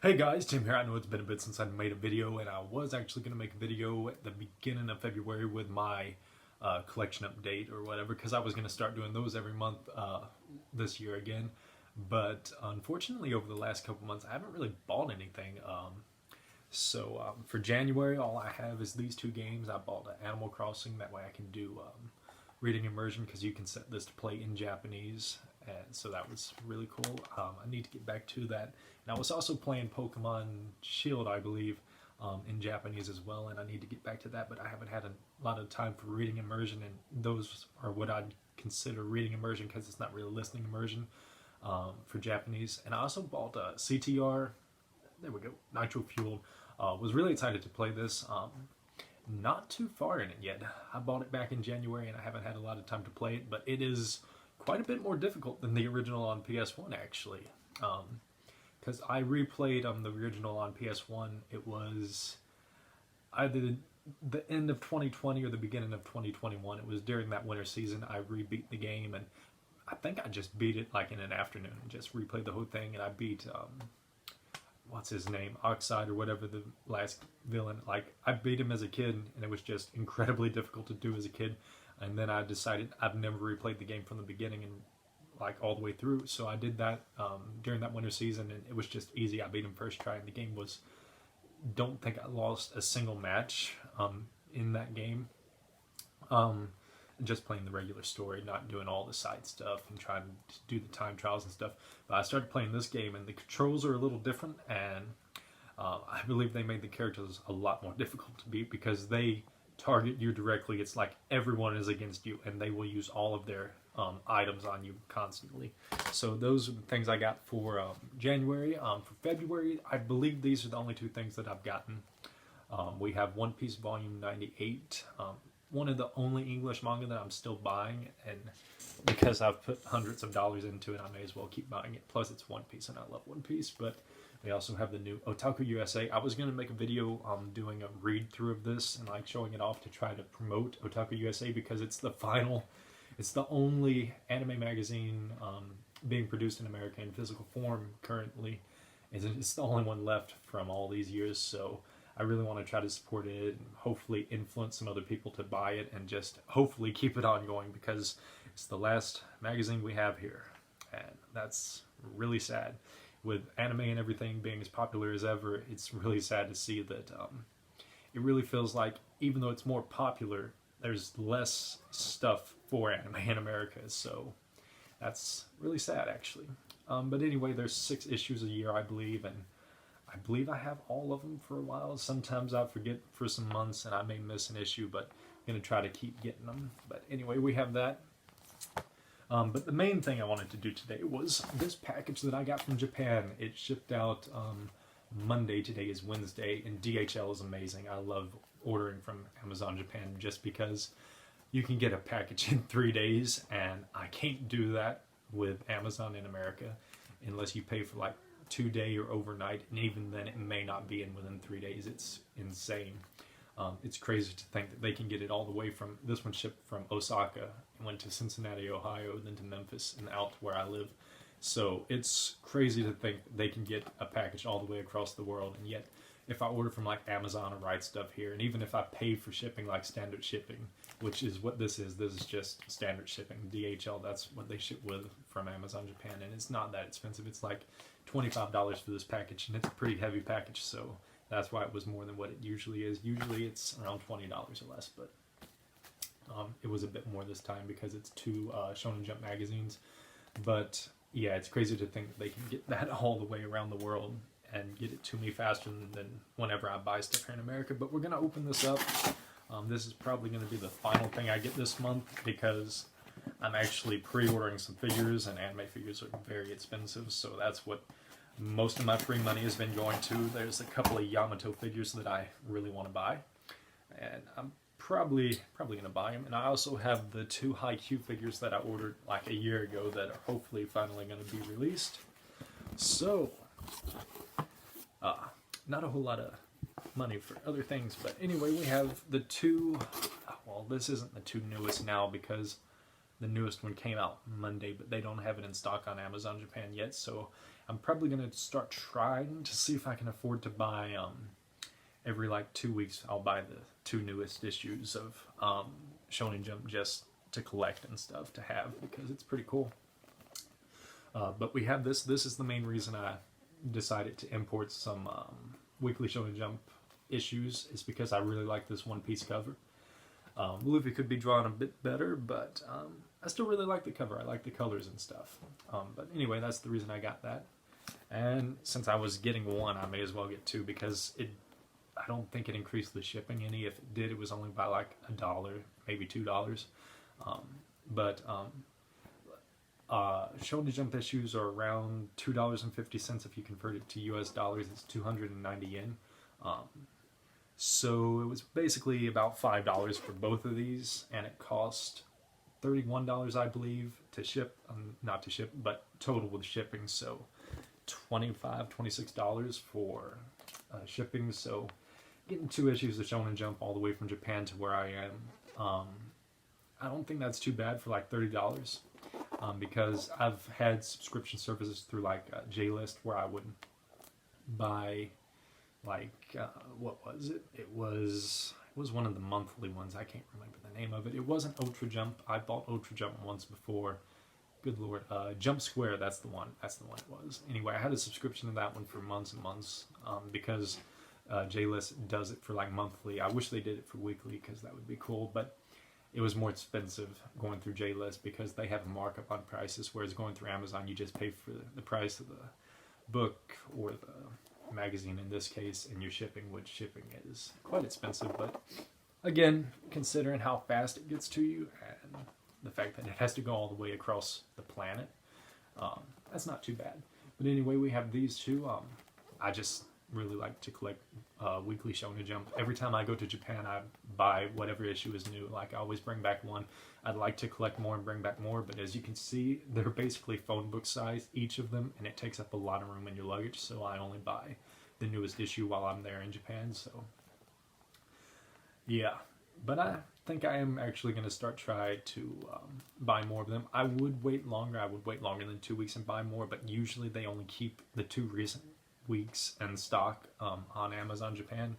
Hey guys, Tim here. I know it's been a bit since I made a video, and I was actually going to make a video at the beginning of February with my collection update or whatever, because I was going to start doing those every month this year again. But unfortunately, over the last couple months, I haven't really bought anything. For January, all I have is these two games. I bought Animal Crossing, that way I can do reading immersion, because you can set this to play in Japanese. And so that was really cool. I need to get back to that. And I was also playing Pokemon Shield, I believe, in Japanese as well, and I need to get back to that, but I haven't had a lot of time for reading immersion, and those are what I'd consider reading immersion, because it's not really listening immersion for Japanese. And I also bought CTR, there we go, Nitro Fueled. Was really excited to play this. Not too far in it yet. I bought it back in January, and I haven't had a lot of time to play it, but it is quite a bit more difficult than the original on PS1, actually. Because I replayed the original on PS1. It was either the end of 2020 or the beginning of 2021. It was during that winter season I rebeat the game, and I think I just beat it like in an afternoon. Just replayed the whole thing, and I beat what's his name, Oxide or whatever, the last villain. Like, I beat him as a kid, and it was just incredibly difficult to do as a kid. And then I decided I've never replayed the game from the beginning and like all the way through. So I did that during that winter season, and it was just easy. I beat him first try, and the game was, don't think I lost a single match in that game. Just playing the regular story, not doing all the side stuff and trying to do the time trials and stuff. But I started playing this game, and the controls are a little different, and I believe they made the characters a lot more difficult to beat, because they target you directly. It's like everyone is against you, and they will use all of their items on you constantly. So those are the things I got for January. For February, I believe these are the only two things that I've gotten. We have One Piece Volume 98, one of the only English manga that I'm still buying, and because I've put hundreds of dollars into it, I may as well keep buying it. Plus it's One Piece, and I love One Piece. But we also have the new Otaku USA. I was going to make a video doing a read-through of this and like showing it off to try to promote Otaku USA, because it's the only anime magazine being produced in America in physical form currently. It's the only one left from all these years, so I really want to try to support it and hopefully influence some other people to buy it, and just hopefully keep it ongoing, because it's the last magazine we have here, and that's really sad. With anime and everything being as popular as ever, it's really sad to see that it really feels like, even though it's more popular, there's less stuff for anime in America, so that's really sad, actually. But anyway, there's 6 issues a year, I believe, and I believe I have all of them for a while. Sometimes I forget for some months, and I may miss an issue, but I'm going to try to keep getting them. But anyway, we have that. But the main thing I wanted to do today was this package that I got from Japan. It shipped out Monday. Today is Wednesday, and DHL is amazing. I love ordering from Amazon Japan just because you can get a package in 3 days, and I can't do that with Amazon in America unless you pay for like 2-day or overnight, and even then it may not be in within 3 days. It's insane. It's crazy to think that they can get it all the way from, this one shipped from Osaka and went to Cincinnati, Ohio, then to Memphis and out to where I live. So it's crazy to think they can get a package all the way across the world, and yet if I order from like Amazon or Right Stuff here, and even if I pay for shipping like standard shipping, which is what this is just standard shipping, DHL, that's what they ship with from Amazon Japan, and it's not that expensive. It's like $25 for this package, and it's a pretty heavy package, so that's why it was more than what it usually is. Usually it's around $20 or less, but it was a bit more this time because it's 2 Shonen Jump magazines. But yeah, it's crazy to think that they can get that all the way around the world and get it to me faster than whenever I buy stuff here in America. But we're going to open this up. This is probably going to be the final thing I get this month, because I'm actually pre-ordering some figures, and anime figures are very expensive, so that's what most of my free money has been going to. There's a couple of Yamato figures that I really want to buy, and I'm probably going to buy them. And I also have the 2 Haikyuu figures that I ordered like a year ago that are hopefully finally going to be released. So, not a whole lot of money for other things, but anyway, we have the 2, well, this isn't the 2 newest now, because the newest one came out Monday, but they don't have it in stock on Amazon Japan yet, so I'm probably going to start trying to see if I can afford to buy, every like 2 weeks, I'll buy the 2 newest issues of Shonen Jump just to collect and stuff to have, because it's pretty cool. But we have this. This is the main reason I decided to import some weekly Shonen Jump issues, is because I really like this One Piece cover. Luffy could be drawn a bit better, but I still really like the cover. I like the colors and stuff. But anyway, that's the reason I got that. And since I was getting one, I may as well get 2, because I don't think it increased the shipping any. If it did, it was only by like $1, maybe $2. Shonen Jump issues are around $2.50 if you convert it to US dollars. It's 290 yen. So it was basically about $5 for both of these, and it cost $31, I believe, to ship. Not to ship, but total with shipping. So $26 for shipping. So getting 2 issues of Shonen Jump all the way from Japan to where I am, I don't think that's too bad for like $30. Because I've had subscription services through like JList where I would buy like what was it? It was one of the monthly ones. I can't remember the name of it. It wasn't Ultra Jump. I bought Ultra Jump once before. Good lord, Jump Square. That's the one. That's the one it was. Anyway, I had a subscription to that one for months and months because JList does it for like monthly. I wish they did it for weekly because that would be cool, but it was more expensive going through JList because they have a markup on prices, whereas going through Amazon, you just pay for the price of the book or the magazine in this case, and your shipping, which shipping is quite expensive. But again, considering how fast it gets to you and the fact that it has to go all the way across the planet, that's not too bad. But anyway, we have these 2. I just really like to collect weekly Shonen Jump. Every time I go to Japan, I buy whatever issue is new. Like, I always bring back one. I'd like to collect more and bring back more, but as you can see, they're basically phone book size, each of them, and it takes up a lot of room in your luggage, so I only buy the newest issue while I'm there in Japan. So yeah, but I think I am actually going to start try to buy more of them. I would wait longer. I would wait longer than 2 weeks and buy more, but usually they only keep the 2 recent weeks in stock on Amazon Japan,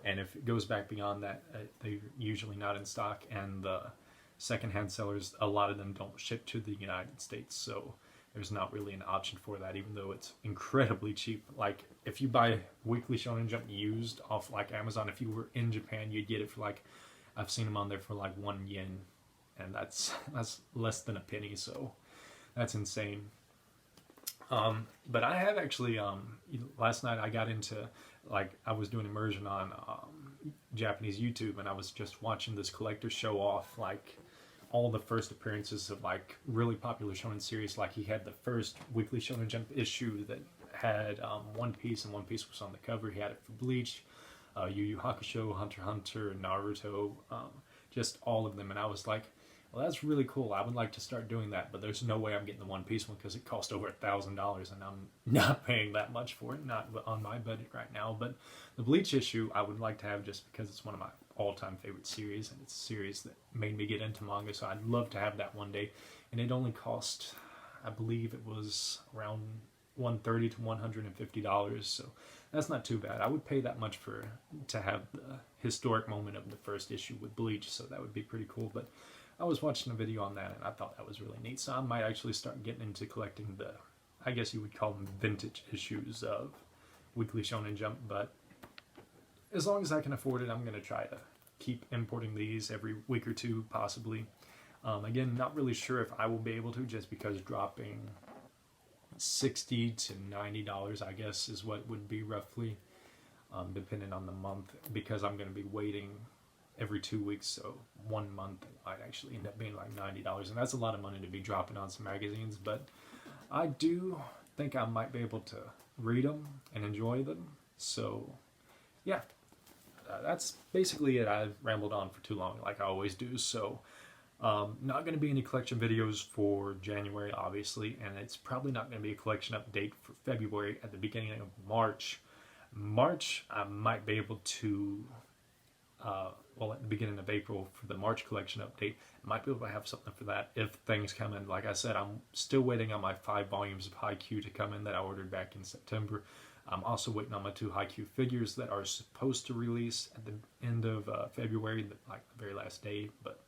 and if it goes back beyond that, they're usually not in stock. And the secondhand sellers, a lot of them don't ship to the United States, so there's not really an option for that, even though it's incredibly cheap. Like, if you buy weekly Shonen Jump used off like Amazon, if you were in Japan, you'd get it for like, I've seen them on there for like 1 yen, and that's less than a penny, so that's insane. But I have actually, last night I got into, like, I was doing immersion on Japanese YouTube, and I was just watching this collector show off, like, all the first appearances of, like, really popular shonen series. Like, he had the first weekly Shonen Jump issue that had One Piece, and One Piece was on the cover. He had it for Bleach, Yu Yu Hakusho, Hunter x Hunter, Naruto, just all of them. And I was like, well, that's really cool. I would like to start doing that, but there's no way I'm getting the One Piece one because it cost over $1,000, and I'm not paying that much for it, not on my budget right now. But the Bleach issue I would like to have just because it's one of my all-time favorite series, and it's a series that made me get into manga, so I'd love to have that one day. And it only cost, I believe it was around $130 to $150, so that's not too bad. I would pay that much to have the historic moment of the first issue with Bleach, so that would be pretty cool. But I was watching a video on that, and I thought that was really neat. So I might actually start getting into collecting the, I guess you would call them vintage issues of Weekly Shonen Jump. But as long as I can afford it, I'm going to try to keep importing these every week or 2, possibly. Again, not really sure if I will be able to, just because dropping $60 to $90, I guess, is what would be roughly, depending on the month, because I'm going to be waiting every 2 weeks, so 1 month it might actually end up being like $90, and that's a lot of money to be dropping on some magazines. But I do think I might be able to read them and enjoy them. So yeah, that's basically it. I've rambled on for too long, like I always do. So not going to be any collection videos for January, obviously, and it's probably not going to be a collection update for February. At the beginning of March, I might be able to well, at the beginning of April for the March collection update. I might be able to have something for that if things come in. Like I said, I'm still waiting on my 5 volumes of Haikyuu to come in that I ordered back in September. I'm also waiting on my 2 Haikyuu figures that are supposed to release at the end of February, like the very last day, but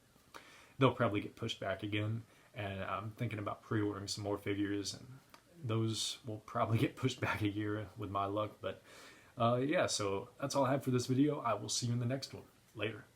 they'll probably get pushed back again. And I'm thinking about pre-ordering some more figures, and those will probably get pushed back a year with my luck. But yeah, so that's all I have for this video. I will see you in the next one. Later.